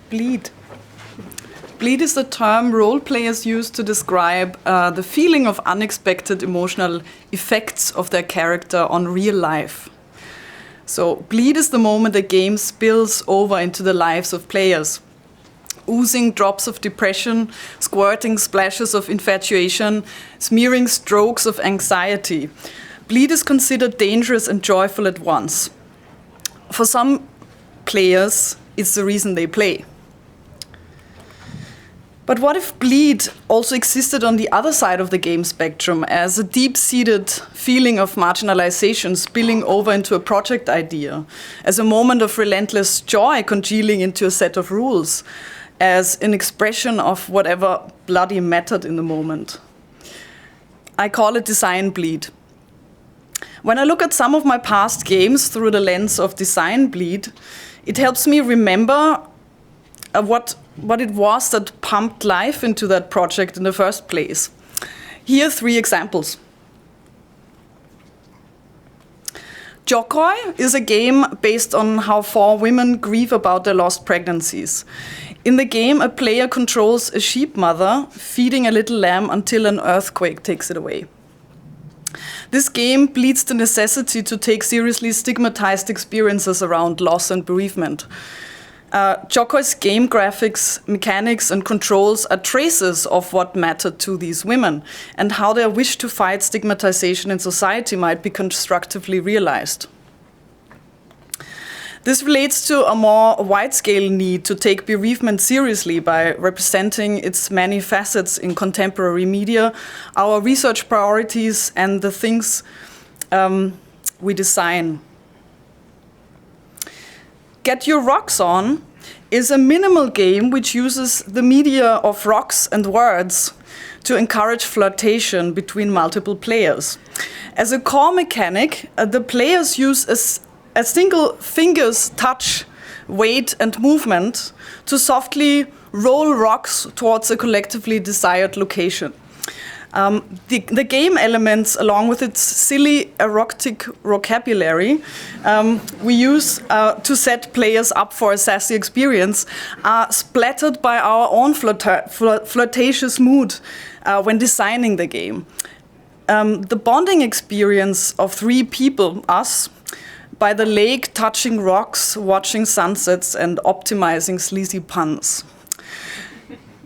bleed? Bleed is the term role players use to describe the feeling of unexpected emotional effects of their character on real life. So bleed is the moment a game spills over into the lives of players. Oozing drops of depression, squirting splashes of infatuation, smearing strokes of anxiety. Bleed is considered dangerous and joyful at once. For some players, it's the reason they play. But what if bleed also existed on the other side of the game spectrum as a deep-seated feeling of marginalization spilling over into a project idea, as a moment of relentless joy congealing into a set of rules, as an expression of whatever bloody mattered in the moment? I call it design bleed. When I look at some of my past games through the lens of design bleed, it helps me remember what it was that pumped life into that project in the first place. Here are 3 examples. Jokoi is a game based on how 4 women grieve about their lost pregnancies. In the game, a player controls a sheep mother feeding a little lamb until an earthquake takes it away. This game bleeds the necessity to take seriously stigmatized experiences around loss and bereavement. Jokoi's game graphics, mechanics, and controls are traces of what mattered to these women and how their wish to fight stigmatization in society might be constructively realized. This relates to a more wide-scale need to take bereavement seriously by representing its many facets in contemporary media, our research priorities, and the things we design. Get Your Rocks On is a minimal game which uses the media of rocks and words to encourage flirtation between multiple players. As a core mechanic, the players use a single finger's touch, weight, and movement to softly roll rocks towards a collectively desired location. The game elements, along with its silly erotic vocabulary we use to set players up for a sassy experience, are splattered by our own flirtatious mood when designing the game. The bonding experience of 3 people, us, by the lake, touching rocks, watching sunsets, and optimizing sleazy puns.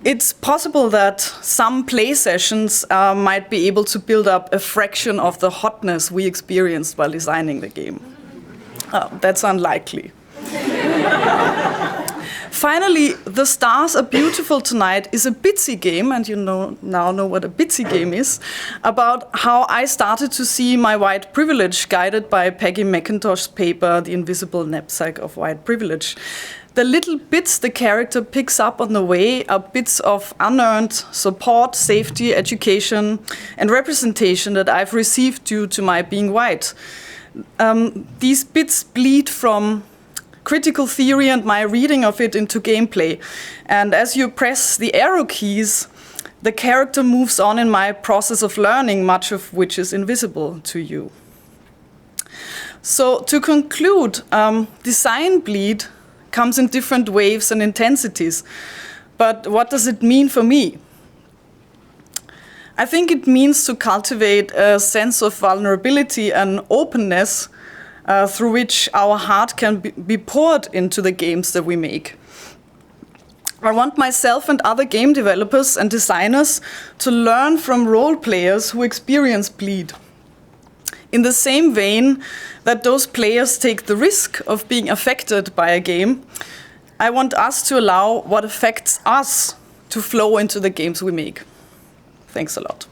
It's possible that some play sessions might be able to build up a fraction of the hotness we experienced while designing the game. That's unlikely. Finally, The Stars Are Beautiful Tonight is a Bitsy game, and you now know what a Bitsy game is, about how I started to see my white privilege guided by Peggy McIntosh's paper, The Invisible Knapsack of White Privilege. The little bits the character picks up on the way are bits of unearned support, safety, education, and representation that I've received due to my being white. These bits bleed from critical theory and my reading of it into gameplay. And as you press the arrow keys, the character moves on in my process of learning, much of which is invisible to you. So to conclude, design bleed comes in different waves and intensities. But what does it mean for me? I think it means to cultivate a sense of vulnerability and openness through which our heart can be poured into the games that we make. I want myself and other game developers and designers to learn from role players who experience bleed. In the same vein that those players take the risk of being affected by a game, I want us to allow what affects us to flow into the games we make. Thanks a lot.